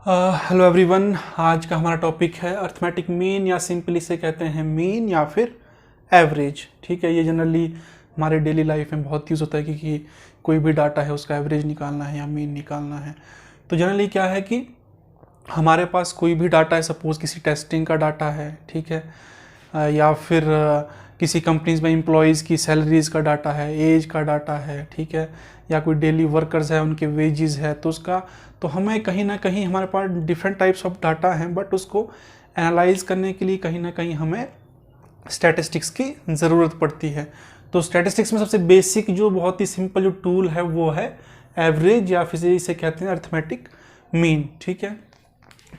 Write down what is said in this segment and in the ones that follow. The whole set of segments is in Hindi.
Hello everyone. आज का हमारा टॉपिक है अर्थमेटिक मीन या सिंपली इसे कहते हैं मीन या फिर एवरेज। ठीक है, ये जनरली हमारे डेली लाइफ में बहुत यूज़ होता है कि कोई भी डाटा है उसका एवरेज निकालना है या मीन निकालना है। तो जनरली क्या है कि हमारे पास कोई भी डाटा है, सपोज़ किसी टेस्टिंग का डाटा है, ठीक है, या फिर किसी कंपनीज में एम्प्लॉयज़ की सैलरीज़ का डाटा है, एज का डाटा है, ठीक है, या कोई डेली वर्कर्स है उनके वेजेस है, तो हमें कहीं ना कहीं हमारे पास डिफरेंट टाइप्स ऑफ डाटा हैं, बट उसको एनालाइज करने के लिए कहीं ना कहीं हमें स्टैटिस्टिक्स की ज़रूरत पड़ती है। तो स्टैटिस्टिक्स में सबसे बेसिक जो बहुत ही सिंपल जो टूल है वो है एवरेज या फिर इसे कहते हैं अर्थमेटिक मीन। ठीक है,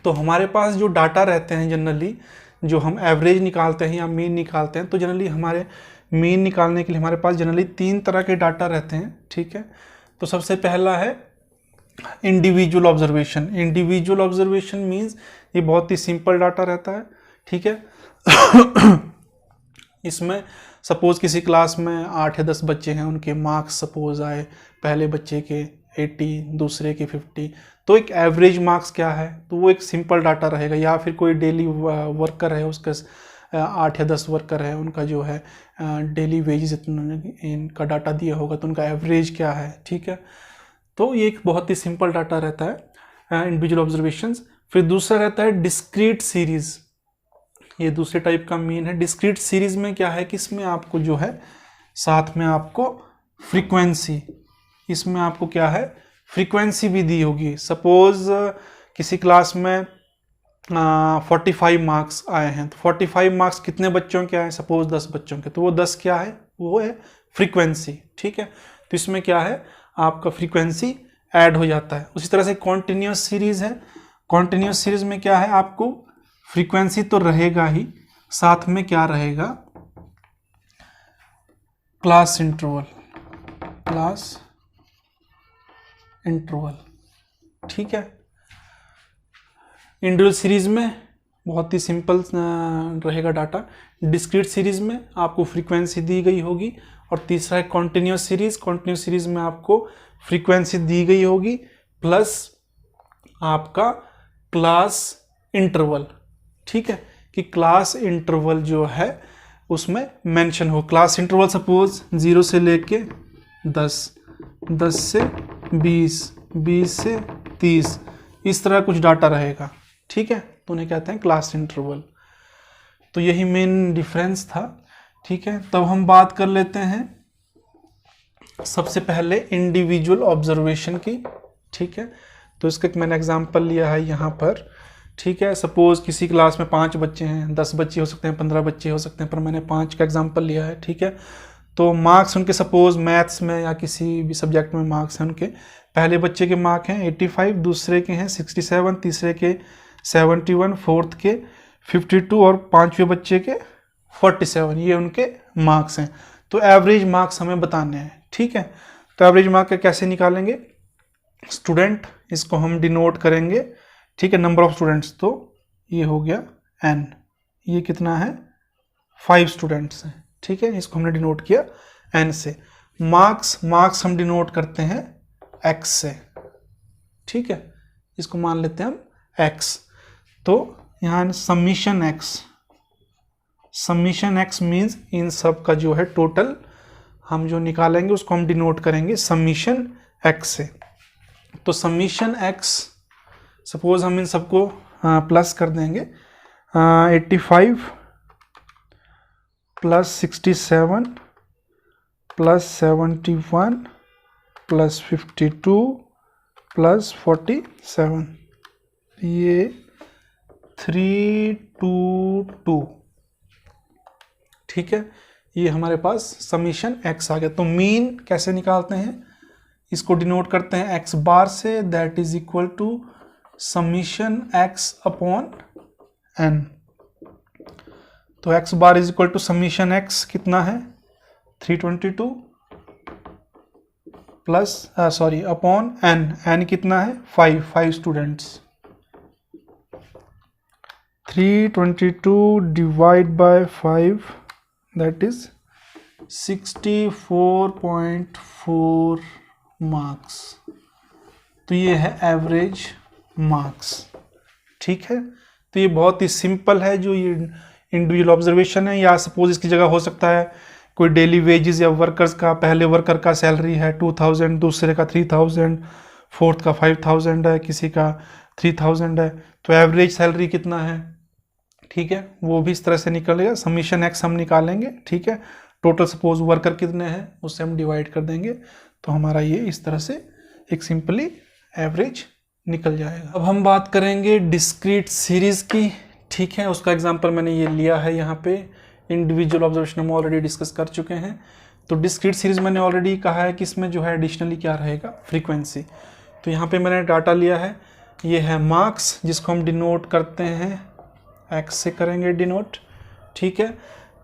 तो हमारे पास जो डाटा रहते हैं जनरली, जो हम एवरेज निकालते हैं या मीन निकालते हैं, तो जनरली हमारे मीन निकालने के लिए हमारे पास जनरली 3 तरह के डाटा रहते हैं। ठीक है, तो सबसे पहला है individual observation. Individual observation means ये बहुत ही सिंपल डाटा रहता है। ठीक है इसमें सपोज किसी क्लास में 8 या 10 बच्चे हैं, उनके मार्क्स सपोज आए, पहले बच्चे के 80, दूसरे के 50, तो एक एवरेज मार्क्स क्या है, तो वो एक सिंपल डाटा रहेगा। या फिर कोई डेली वर्कर है, उसका 8 या 10 वर्कर है, उनका जो है डेली वेजेस इनका डाटा दिया होगा, तो उनका एवरेज क्या है। ठीक है, तो ये एक बहुत ही सिंपल डाटा रहता है इंडिविजुअल ऑब्जर्वेशंस। फिर दूसरा रहता है डिस्क्रीट सीरीज। ये दूसरे टाइप का मीन है। डिस्क्रीट सीरीज में क्या है कि इसमें आपको जो है साथ में आपको फ्रीक्वेंसी, इसमें आपको क्या है फ्रीक्वेंसी भी दी होगी। सपोज किसी क्लास में 45 मार्क्स आए हैं, तो 45 मार्क्स कितने बच्चों के आए, सपोज 10 बच्चों के, तो वो 10 क्या है, वो है फ्रीक्वेंसी। ठीक है, तो इसमें क्या है आपका फ्रीक्वेंसी ऐड हो जाता है। उसी तरह से कॉन्टिन्यूस सीरीज है। कॉन्टिन्यूस सीरीज में क्या है, आपको फ्रीक्वेंसी तो रहेगा ही, साथ में क्या रहेगा, क्लास इंटरवल। ठीक है, इंडिविजुअल सीरीज में बहुत ही सिंपल रहेगा डाटा। डिस्क्रीट सीरीज में आपको फ्रीक्वेंसी दी गई होगी। और तीसरा है कॉन्टिन्यूस सीरीज। कॉन्टिन्यूस सीरीज में आपको फ्रीक्वेंसी दी गई होगी प्लस आपका क्लास इंटरवल। ठीक है, कि क्लास इंटरवल जो है उसमें मेंशन हो। क्लास इंटरवल सपोज 0 से लेके 10, 10 से 20, 20 से 30, इस तरह कुछ डाटा रहेगा। ठीक है, तो उन्हें कहते हैं क्लास इंटरवल। तो यही मेन डिफरेंस था। ठीक है, तब हम बात कर लेते हैं सबसे पहले इंडिविजुअल ऑब्जर्वेशन की। ठीक है, तो इसका मैंने एग्जांपल लिया है यहाँ पर। ठीक है, सपोज किसी क्लास में 5 बच्चे हैं, 10 बच्चे हो सकते हैं, 15 बच्चे हो सकते हैं, पर मैंने 5 का एग्जांपल लिया है। ठीक है, तो मार्क्स उनके सपोज मैथ्स में या किसी भी सब्जेक्ट में मार्क्स हैं उनके, पहले बच्चे के मार्क हैं 85, दूसरे के हैं 67, तीसरे के 71, फोर्थ के 52 और 5वें बच्चे के 47, ये उनके मार्क्स हैं। तो एवरेज मार्क्स हमें बताने हैं। ठीक है, तो एवरेज मार्क कैसे निकालेंगे, स्टूडेंट, इसको हम डिनोट करेंगे। ठीक है, नंबर ऑफ स्टूडेंट्स, तो ये हो गया n, ये कितना है 5 स्टूडेंट्स हैं। ठीक है, इसको हमने डिनोट किया n से। मार्क्स हम डिनोट करते हैं x से। ठीक है, इसको मान लेते हैं हम x। तो यहाँ समीशन x मीन्स इन सब का जो है टोटल हम जो निकालेंगे उसको हम डिनोट करेंगे समीशन x से। तो समीशन x, सपोज हम इन सबको प्लस कर देंगे, 85 प्लस 67 प्लस 71 प्लस 52 प्लस 47, ये 322। ठीक है, ये हमारे पास समीशन x आ गया। तो मीन कैसे निकालते हैं, इसको डिनोट करते हैं x बार से, that is equal to summation x upon n। तो x bar is equal to summation x कितना है 322 प्लस अपॉन n कितना है 5 students. 322 divide by 5, that is 64.4 marks. तो ये है एवरेज मार्क्स। ठीक है। तो ये बहुत ही सिंपल है जो ये इंडिविजुअल ऑब्जर्वेशन है। या सपोज इसकी जगह हो सकता है कोई डेली वेजेस या वर्कर्स का, पहले वर्कर का सैलरी है 2000, दूसरे का 3000, फोर्थ का 5000 है, किसी का 3000 है, तो एवरेज सैलरी कितना है, ठीक है, वो भी इस तरह से निकलेगा। समीशन एक्स हम निकालेंगे, ठीक है। टोटल सपोज वर्कर कितने हैं उससे हम डिवाइड कर देंगे, तो हमारा ये इस तरह से एक सिंपली एवरेज निकल जाएगा। अब हम बात करेंगे डिस्क्रीट सीरीज की, ठीक है। उसका एग्जांपल मैंने ये लिया है यहाँ पे, इंडिविजुअल ऑब्जर्वेशन हम ऑलरेडी डिस्कस कर चुके हैं। तो डिस्क्रीट सीरीज मैंने ऑलरेडी कहा है कि इसमें जो है एडिशनली क्या रहेगा, फ्रीक्वेंसी। तो यहाँ पे मैंने डाटा लिया है, ये है मार्क्स जिसको हम डिनोट करते हैं एक्स से करेंगे डिनोट, ठीक है।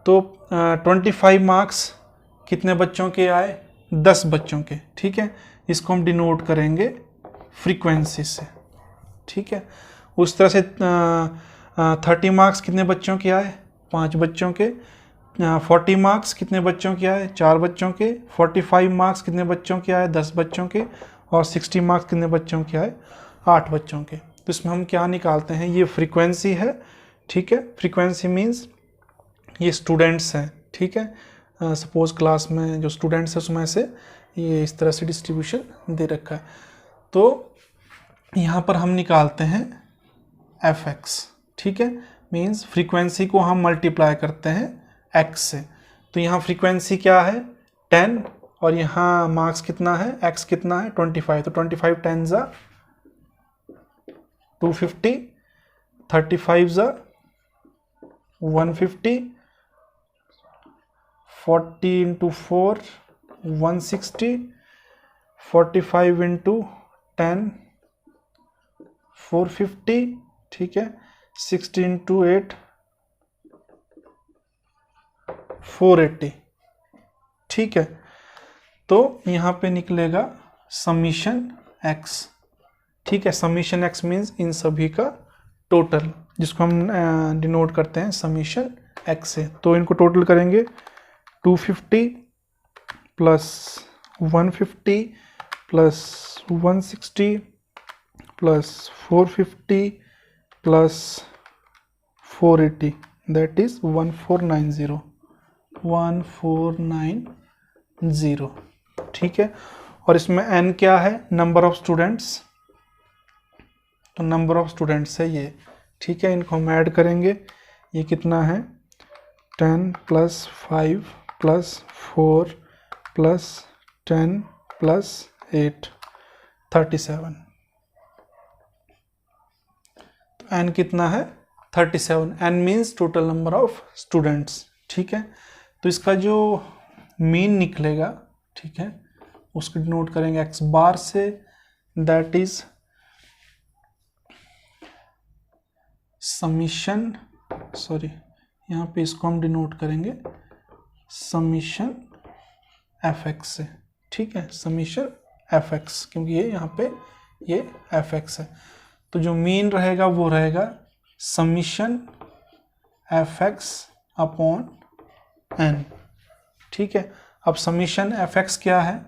तो 25 मार्क्स कितने बच्चों के आए, 10 बच्चों के, ठीक है। इसको हम डिनोट करेंगे फ्रीक्वेंसी से, ठीक है। उस तरह से 30 मार्क्स कितने बच्चों के आए, 5 बच्चों के। 40 मार्क्स कितने बच्चों के आए, 4 बच्चों के। 45 मार्क्स कितने बच्चों के आए, 10 बच्चों के। और 60 मार्क्स कितने बच्चों के आए, 8 बच्चों के। तो इसमें हम क्या निकालते हैं, ये फ्रीक्वेंसी है, ठीक है। फ्रीक्वेंसी मीन्स ये स्टूडेंट्स हैं, ठीक है। सपोज क्लास में जो स्टूडेंट्स हैं उसमें से ये इस तरह से डिस्ट्रीब्यूशन दे रखा है। तो यहाँ पर हम निकालते हैं एफ एक्स, ठीक है। मीन्स फ्रीक्वेंसी को हम मल्टीप्लाई करते हैं एक्स से। तो यहाँ फ्रीक्वेंसी क्या है 10, और यहाँ मार्क्स कितना है, एक्स कितना है 25। तो 25 10 ज़ा 250, 35 ज़ा 150, 40 इंटू 4 160, 45 इंटू 10 450, ठीक है। 60 इंटू 8 480, ठीक है। तो यहाँ पे निकलेगा समीशन एक्स, ठीक है। समीशन एक्स मीन्स इन सभी का टोटल, जिसको हम डिनोट करते हैं समीशन एक्स से। तो इनको टोटल करेंगे 250 plus 150 plus 160 plus 450 plus 480, that is 1490, ठीक है। और इसमें n क्या है, नंबर ऑफ स्टूडेंट्स, तो नंबर ऑफ स्टूडेंट्स है ये, ठीक है। इनको हम ऐड करेंगे, ये कितना है 10 प्लस 5 प्लस 4 प्लस 10 प्लस 8 37। तो n कितना है 37, n means total number of students, ठीक है। तो इसका जो मीन निकलेगा, ठीक है, उसको डिनोट करेंगे x बार से, दैट इज समीशन, सॉरी यहाँ पे इसको हम डिनोट करेंगे समीशन एफ एक्स से, ठीक है। समीशन एफ एक्स, क्योंकि ये यहाँ पे ये एफ एक्स है। तो जो मीन रहेगा वो रहेगा summation F X upon N, ठीक है। अब समीशन एफ एक्स क्या है,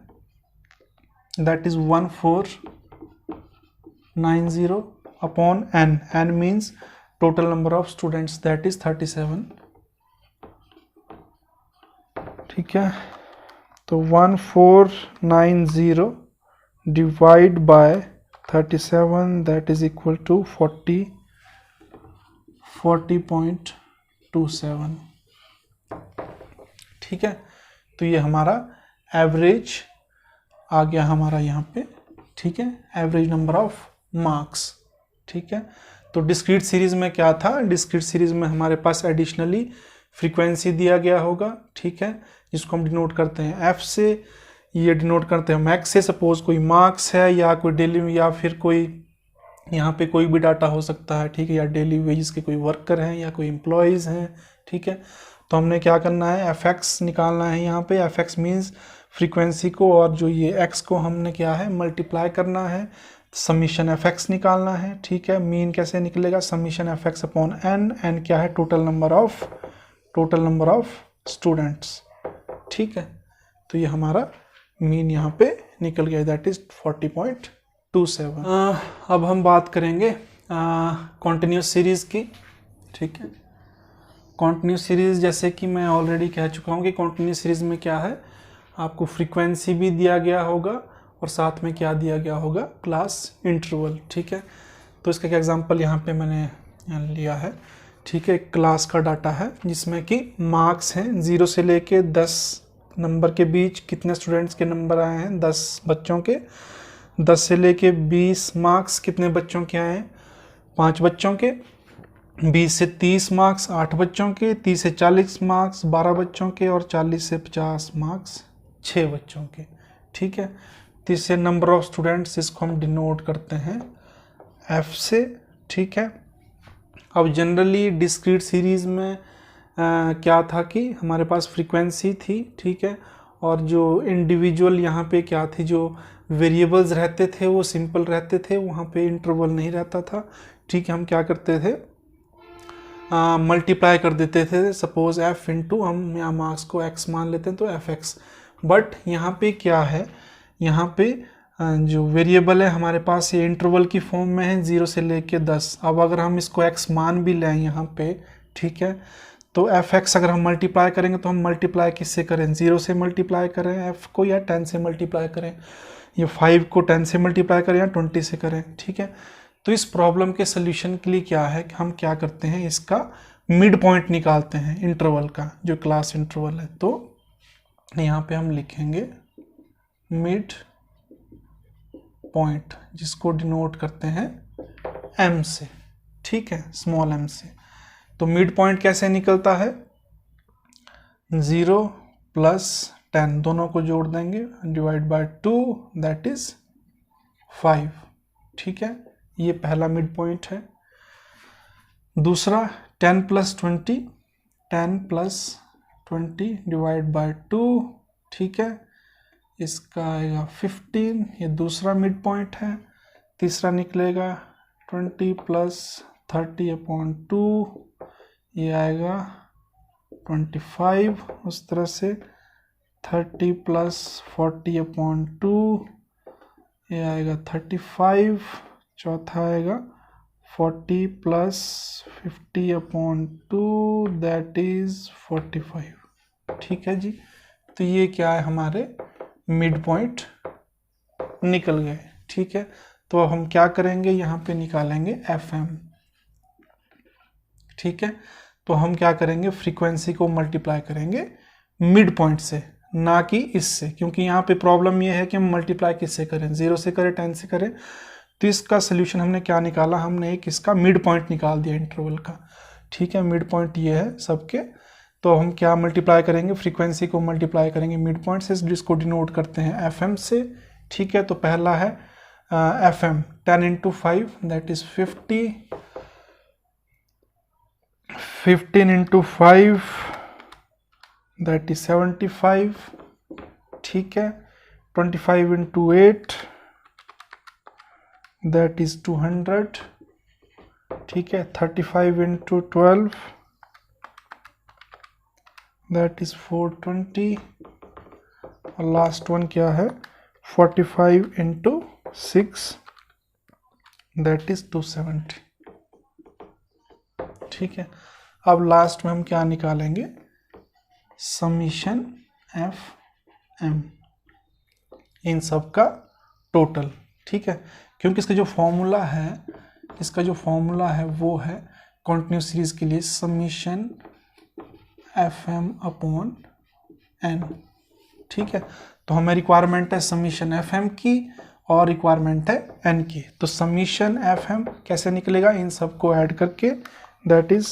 that is 1490 upon N, N means total number of students, that is 37, ठीक है। तो 1490 divide by 37, that is equal to 40.27, ठीक है। तो ये हमारा एवरेज आ गया हमारा यहाँ पे, ठीक है, एवरेज नंबर ऑफ मार्क्स, ठीक है। तो डिस्क्रीट सीरीज में क्या था, डिस्क्रीट सीरीज में हमारे पास एडिशनली फ्रीक्वेंसी दिया गया होगा, ठीक है, जिसको हम डिनोट करते हैं एफ से, ये डिनोट करते हैं मैक्स से। सपोज कोई मार्क्स है या कोई डेली, या फिर कोई यहाँ पे कोई भी डाटा हो सकता है, ठीक है, या डेली वेजेस के कोई वर्कर हैं या कोई एम्प्लॉयज़ हैं, ठीक है। तो हमने क्या करना है, एफ एक्स निकालना है यहाँ पे। एफ एक्स मीन्स फ्रीक्वेंसी को, और जो ये एक्स को हमने क्या है मल्टीप्लाई करना है, समीशन एफ एक्स निकालना है, ठीक है। मीन कैसे निकलेगा, summation F X upon N, N क्या है टोटल नंबर ऑफ स्टूडेंट्स, ठीक है। तो ये हमारा मीन यहाँ पे निकल गया, दैट इज 40.27। अब हम बात करेंगे कॉन्टिन्यूस सीरीज़ की। ठीक है, कॉन्टिन्यूस सीरीज़ जैसे कि मैं ऑलरेडी कह चुका हूँ कि कॉन्टिन्यूस सीरीज़ में क्या है, आपको फ्रीक्वेंसी भी दिया गया होगा और साथ में क्या दिया गया होगा, क्लास इंटरवल। ठीक है, तो इसका क्या एग्जांपल यहाँ पे मैंने लिया है। ठीक है, क्लास का डाटा है जिसमें कि मार्क्स हैं 0 से लेके 10 नंबर के बीच कितने स्टूडेंट्स के नंबर आए हैं, 10 बच्चों के। 10 से लेके 20 मार्क्स कितने बच्चों के आए हैं, 5 बच्चों के। 20 से 30 मार्क्स 8 बच्चों के। 30 से 40 मार्क्स 12 बच्चों के। और 40 से 50 मार्क्स 6 बच्चों के। ठीक है, तो इससे नंबर ऑफ स्टूडेंट्स, इसको हम डिनोट करते हैं एफ से। ठीक है, अब जनरली डिस्क्रीट सीरीज में क्या था कि हमारे पास फ्रीक्वेंसी थी। ठीक है, और जो इंडिविजुअल यहाँ पे क्या थी, जो वेरिएबल्स रहते थे वो सिंपल रहते थे, वहाँ पे इंटरवल नहीं रहता था। ठीक है, हम क्या करते थे, मल्टीप्लाई कर देते थे। सपोज एफ इंटू, हम यहाँ मार्क्स को एक्स मान लेते हैं तो एफ एक्स। बट यहाँ पे क्या है, यहाँ पे जो वेरिएबल है हमारे पास ये इंटरवल की फॉर्म में है 0 से लेके 10। अब अगर हम इसको x मान भी लें यहाँ पे, ठीक है, तो एफ एक्स अगर हम मल्टीप्लाई करेंगे तो हम मल्टीप्लाई किससे करें, 0 से मल्टीप्लाई करें एफ को या 10 से मल्टीप्लाई करें, या 5 को 10 से मल्टीप्लाई करें या 20 से करें। ठीक है, तो इस प्रॉब्लम के सोल्यूशन के लिए क्या है कि हम क्या करते हैं, इसका मिड पॉइंट निकालते हैं इंटरवल का, जो क्लास इंटरवल है। तो यहाँ पे हम लिखेंगे मिड पॉइंट, जिसको डिनोट करते हैं m से। ठीक है, स्मॉल m से। तो मिड पॉइंट कैसे निकलता है, 0 प्लस 10 दोनों को जोड़ देंगे, डिवाइड बाय 2, दैट इज 5। ठीक है, ये पहला मिड पॉइंट है। दूसरा 10 प्लस 20, 10 प्लस 20 डिवाइड बाय 2। ठीक है, इसका आएगा 15, ये दूसरा मिड पॉइंट है। तीसरा निकलेगा 20 प्लस 30 अपॉन 2, ये आएगा 25। उस तरह से 30 प्लस 40 अपॉन 2, ये आएगा 35। चौथा आएगा 40 प्लस 50 अपॉन 2, दैट इज 45। ठीक है जी, तो ये क्या है, हमारे मिड पॉइंट निकल गए। ठीक है, तो अब हम क्या करेंगे, यहाँ पे निकालेंगे एफ एम। ठीक है, तो हम क्या करेंगे, फ्रीक्वेंसी को मल्टीप्लाई करेंगे मिड पॉइंट से, ना कि इससे, क्योंकि यहाँ पे प्रॉब्लम ये है कि हम मल्टीप्लाई किससे करें, 0 से करें 10 से करें। तो इसका सोल्यूशन हमने क्या निकाला, हमने एक इसका मिड पॉइंट निकाल दिया इंटरवल का। ठीक है, मिड पॉइंट ये है सबके। तो हम क्या मल्टीप्लाई करेंगे, फ्रीक्वेंसी को मल्टीप्लाई करेंगे मिड पॉइंट से, जिसको डिनोट करते हैं एफ एम से। ठीक है, तो पहला है F M 10 into 5, that is 50। 15 into 5, that is 75। ठीक है, 25 इंटू 8, दैट इज 200। ठीक है, 35 इंटू 12, दैट इज 420। और लास्ट वन क्या है, 45 इंटू 6, दैट इज 270। ठीक है, अब लास्ट में हम क्या निकालेंगे, समीशन एफ एम, इन सब का टोटल। ठीक है, क्योंकि इसका जो फॉर्मूला है वो है कॉन्टिन्यूस सीरीज के लिए summation F M upon N. ठीक है, तो हमें रिक्वायरमेंट है समीशन एफ एम की और रिक्वायरमेंट है एन की। तो समीशन एफ एम कैसे निकलेगा, इन सब को ऐड करके, that is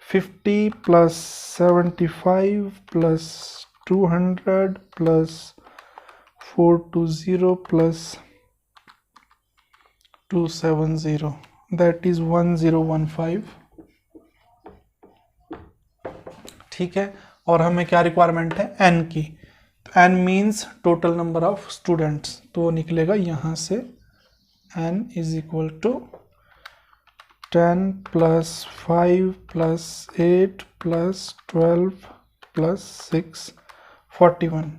50 plus 75 plus 200 plus 420 plus 270, that is 1015। ठीक है, और हमें क्या रिक्वायरमेंट है, एन की। तो N means total number of students, तो वो निकलेगा यहाँ से N is equal to 10 plus 5 plus 8 plus 12 plus 6, 41।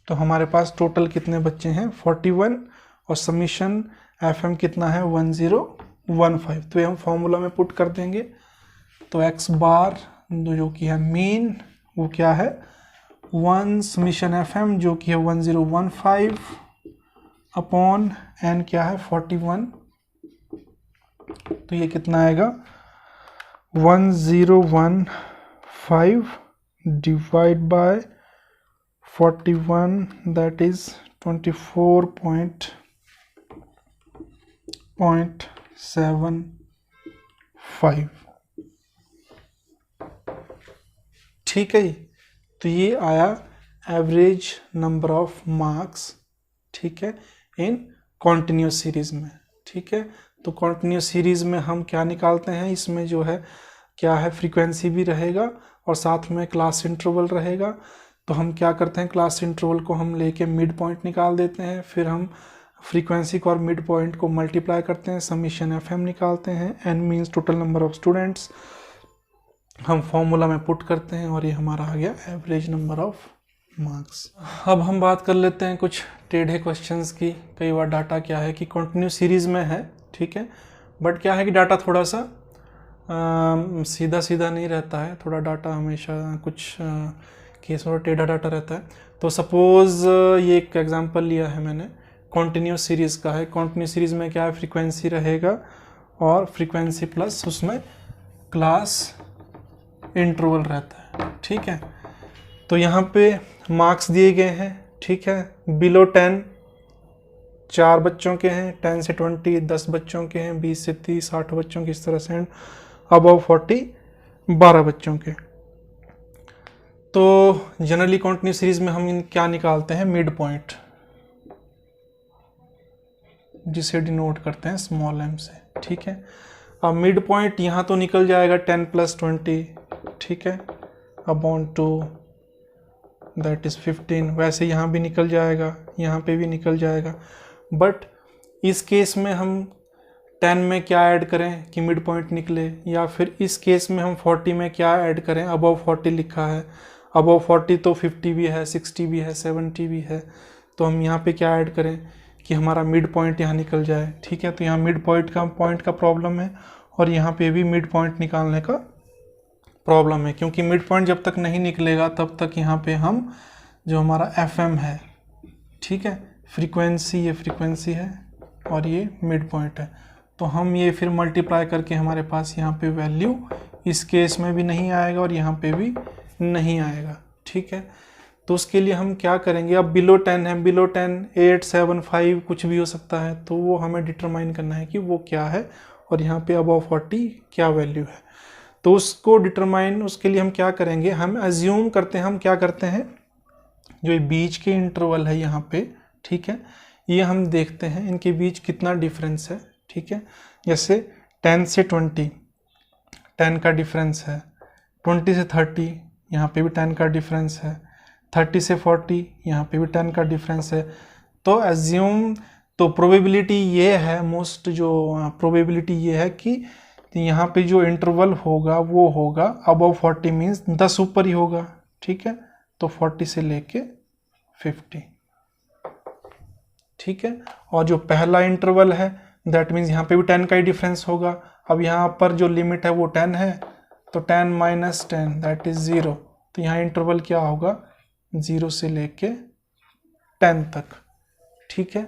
तो हमारे पास टोटल कितने बच्चे हैं, 41। और समीशन FM कितना है 1015, तो ये हम फॉर्मूला में पुट कर देंगे। तो x बार जो कि है मीन वो क्या है 1 समीशन FM जो कि है 1015 अपॉन n क्या है 41, तो ये कितना आएगा 1015 डिवाइड बाय 41 दैट इज 24.75। ठीक है, तो ये आया एवरेज नंबर ऑफ मार्क्स, ठीक है, इन कॉन्टिन्यूस सीरीज में। ठीक है, तो कॉन्टिन्यूस सीरीज में हम क्या निकालते हैं, इसमें जो है क्या है फ्रीक्वेंसी भी रहेगा और साथ में क्लास इंटरवल रहेगा। तो हम क्या करते हैं, क्लास इंटरवल को हम लेके मिड पॉइंट निकाल देते हैं, फिर हम फ्रीक्वेंसी को और मिड पॉइंट को मल्टीप्लाई करते हैं, समीशन FM निकालते हैं, n means total number of students, हम फॉर्मूला में पुट करते हैं और ये हमारा आ गया एवरेज नंबर ऑफ मार्क्स। अब हम बात कर लेते हैं कुछ टेढ़े क्वेश्चंस की। कई बार डाटा क्या है कि कंटिन्यू सीरीज़ में है, ठीक है, बट क्या है कि डाटा थोड़ा सा सीधा सीधा नहीं रहता है, थोड़ा डाटा हमेशा कुछ केस में टेढ़ा डाटा रहता है। तो सपोज़ ये एक एग्जांपल लिया है मैंने, कंटिन्यूस सीरीज़ का है। कंटिन्यूस सीरीज़ में क्या है फ्रीक्वेंसी रहेगा और फ्रीक्वेंसी प्लस उसमें क्लास इंटरवल रहता है। ठीक है, तो यहाँ पे मार्क्स दिए गए हैं, ठीक है, बिलो 10 4 बच्चों के हैं, 10 से 20 10 बच्चों के हैं, 20 से 30 60 बच्चों की, इस तरह से, एंड अबव 40 12 बच्चों के। तो जनरली कंटिन्यू सीरीज में हम क्या निकालते हैं, मिड पॉइंट, जिसे डिनोट करते हैं स्मॉल m से। ठीक है, अब मिड पॉइंट यहाँ तो निकल जाएगा 10 + 20, ठीक है, अपॉन 2 दैट इज 15। वैसे यहाँ भी निकल जाएगा, यहाँ पे भी निकल जाएगा, बट इस केस में हम 10 में क्या ऐड करें कि मिड पॉइंट निकले, या फिर इस केस में हम 40 में क्या ऐड करें, अबव 40 लिखा है, अबव 40 तो 50 भी है, 60 भी है, 70 भी है, तो हम यहाँ पे क्या ऐड करें कि हमारा मिड पॉइंट यहाँ निकल जाए। ठीक है, तो यहाँ मिड पॉइंट का प्रॉब्लम है और यहाँ पे भी मिड पॉइंट निकालने का प्रॉब्लम है, क्योंकि मिड पॉइंट जब तक नहीं निकलेगा तब तक यहाँ पे हम जो हमारा FM है, ठीक है, फ्रीक्वेंसी, ये फ्रीक्वेंसी है और ये मिड पॉइंट है, तो हम ये फिर मल्टीप्लाई करके हमारे पास यहाँ पे वैल्यू इस केस में भी नहीं आएगा और यहाँ पे भी नहीं आएगा। ठीक है, तो उसके लिए हम क्या करेंगे, अब बिलो 10 है, बिलो 10 8 7 5 कुछ भी हो सकता है, तो वो हमें डिटरमाइन करना है कि वो क्या है, और यहाँ पे अबव 40 क्या वैल्यू है। तो उसको डिटरमाइन, उसके लिए हम क्या करेंगे, हम अज्यूम करते हैं, हम क्या करते हैं, जो ये बीच के इंटरवल है यहाँ पे, ठीक है, ये हम देखते हैं इनके बीच कितना डिफरेंस है। ठीक है, जैसे 10 से 20 10 का डिफरेंस है, 20 से 30 यहाँ पे भी 10 का डिफरेंस है, 30 से 40 यहाँ पे भी 10 का डिफरेंस है। तो अज्यूम, तो प्रोबेबिलिटी ये है, मोस्ट जो प्रोबेबिलिटी ये है कि यहाँ पे जो इंटरवल होगा वो होगा अबव 40 मीन्स 10 ऊपर ही होगा। ठीक है, तो 40 से लेके 50। ठीक है, और जो पहला इंटरवल है दैट मीन्स यहाँ पे भी 10 का ही डिफरेंस होगा। अब यहाँ पर जो लिमिट है वो 10 है, तो 10 - 10 दैट इज 0, तो यहाँ इंटरवल क्या होगा 0 से लेके 10 तक। ठीक है,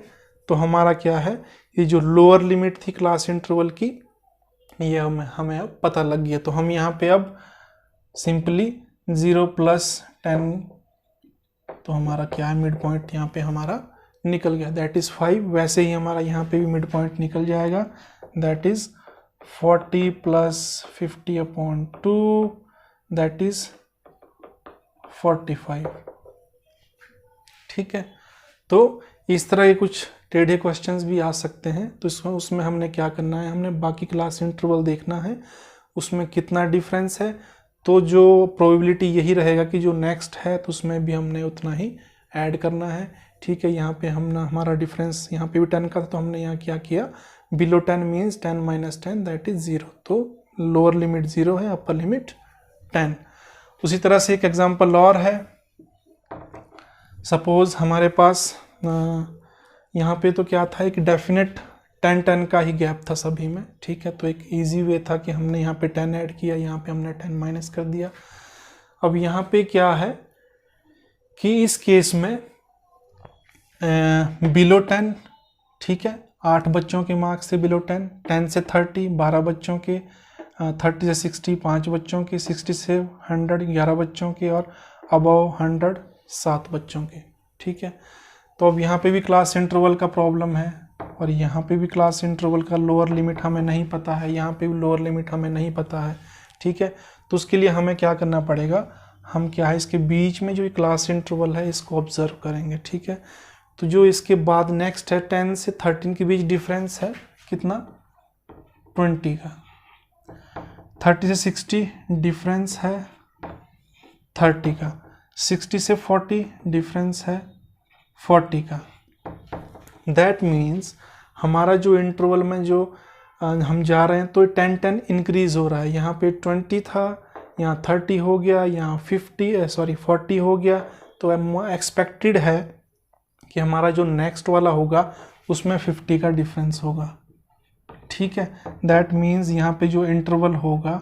तो हमारा क्या है, ये जो लोअर लिमिट थी क्लास इंटरवल की, ये हमें अब पता लग गया। तो हम यहाँ पे अब सिंपली 0 + 10, तो हमारा क्या है, मिड पॉइंट यहाँ पे हमारा निकल गया, दैट इज 5। वैसे ही हमारा यहाँ पे भी मिड पॉइंट निकल जाएगा, दैट इज 40 + 50/2 दैट इज 45। ठीक है, तो इस तरह के कुछ टेढ़े क्वेश्चंस भी आ सकते हैं। तो उसमें हमने क्या करना है, हमने बाकी क्लास इंटरवल देखना है उसमें कितना डिफरेंस है, तो जो प्रोबेबिलिटी यही रहेगा कि जो नेक्स्ट है तो उसमें भी हमने उतना ही ऐड करना है। ठीक है, यहाँ पे हमने हमारा डिफरेंस यहाँ पे भी 10 का था, तो हमने यहाँ क्या किया, बिलो 10 मीन्स 10 - 10 दैट इज 0, तो लोअर लिमिट 0 है, अपर लिमिट 10। उसी तरह से एक एग्जांपल और है, सपोज हमारे पास यहाँ पे तो क्या था, एक डेफिनेट 10 का ही गैप था सभी में, ठीक है। तो एक इजी वे था कि हमने यहाँ पे 10 ऐड किया, यहाँ पे हमने 10 माइनस कर दिया। अब यहाँ पे क्या है कि इस केस में बिलो 10, ठीक है, 8 बच्चों के मार्क्स से बिलो 10, 10 से 30 12 बच्चों के, 30 से 60 5 बच्चों के, 60 से 100 11 बच्चों के, और अबव 100 7 बच्चों के, ठीक है। तो अब यहाँ पे भी क्लास इंटरवल का प्रॉब्लम है, और यहाँ पे भी क्लास इंटरवल का लोअर लिमिट हमें नहीं पता है, यहाँ पे भी लोअर लिमिट हमें नहीं पता है, ठीक है। तो उसके लिए हमें क्या करना पड़ेगा, हम क्या है इसके बीच में जो क्लास इंटरवल है इसको ऑब्जर्व करेंगे, ठीक है। तो जो इसके बाद नेक्स्ट है 10 से 13 के बीच डिफरेंस है कितना, 20 का। 30 से 60 डिफरेंस है 30 का। 60 से 40 डिफरेंस है 40 का। दैट मीन्स हमारा जो इंटरवल में जो हम जा रहे हैं तो 10 इंक्रीज हो रहा है। यहाँ पे 20 था, यहाँ 30 हो गया, यहाँ 40 हो गया। तो एक्सपेक्टेड है कि हमारा जो नेक्स्ट वाला होगा उसमें 50 का डिफरेंस होगा, ठीक है। दैट मीन्स यहाँ पे जो इंटरवल होगा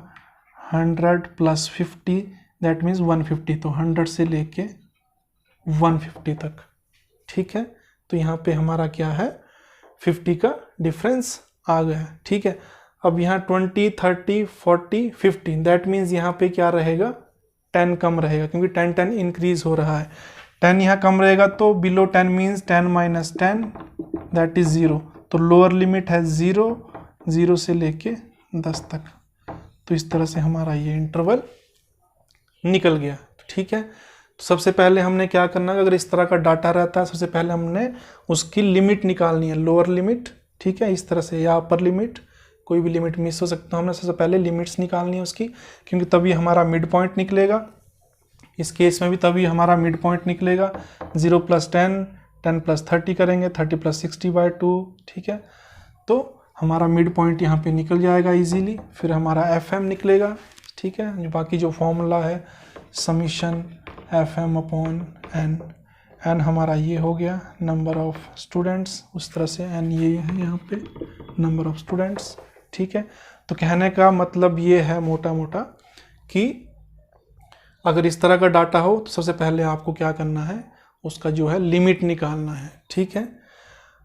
100 प्लस 50, दैट मीन्स 150। तो 100 से लेके 150 तक, ठीक है। तो यहाँ पे हमारा क्या है, 50 का डिफरेंस आ गया, ठीक है। अब यहाँ 20 30 40 50, दैट मीन्स यहाँ पे क्या रहेगा, 10 कम रहेगा, क्योंकि 10 इंक्रीज हो रहा है। 10 यहाँ कम रहेगा तो below 10 means 10 minus 10 that is 0। तो लोअर लिमिट है 0 से लेके 10 तक। तो इस तरह से हमारा ये इंटरवल निकल गया, ठीक है। तो सबसे पहले हमने क्या करना है, अगर इस तरह का डाटा रहता है सबसे पहले हमने उसकी लिमिट निकालनी है, लोअर लिमिट, ठीक है, इस तरह से, या अपर लिमिट, कोई भी लिमिट मिस हो सकता है। हमने सबसे पहले लिमिट्स निकालनी है उसकी, क्योंकि तभी हमारा मिड पॉइंट निकलेगा। इस केस में भी तभी हमारा मिड पॉइंट निकलेगा। 0 प्लस 10, 10 प्लस 30 करेंगे, 30 प्लस 60/2, ठीक है। तो हमारा मिड पॉइंट यहाँ पे निकल जाएगा इजीली। फिर हमारा FM निकलेगा, ठीक है। जो बाकी जो फॉर्मूला है समीशन FM/n, n हमारा ये हो गया नंबर ऑफ स्टूडेंट्स, उस तरह से n ये है यहाँ पे नंबर ऑफ स्टूडेंट्स, ठीक है। तो कहने का मतलब ये है मोटा मोटा कि अगर इस तरह का डाटा हो तो सबसे पहले आपको क्या करना है, उसका जो है लिमिट निकालना है, ठीक है।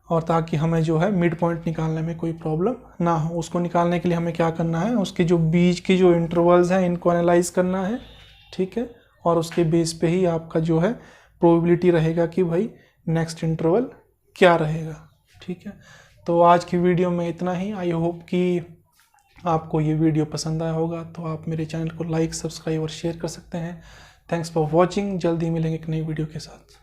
और ताकि हमें जो है मिड पॉइंट निकालने में कोई प्रॉब्लम ना हो, उसको निकालने के लिए हमें क्या करना है, उसके जो बीच की जो इंटरवल्स हैं इनको एनालाइज करना है, ठीक है। और उसके बेस पे ही आपका जो है प्रोबेबिलिटी रहेगा कि भाई नेक्स्ट इंटरवल क्या रहेगा, ठीक है। तो आज की वीडियो में इतना ही। आई होप कि आपको ये वीडियो पसंद आया होगा। तो आप मेरे चैनल को लाइक, सब्सक्राइब और शेयर कर सकते हैं। Thanks for watching. जल्दी मिलेंगे एक नई वीडियो के साथ।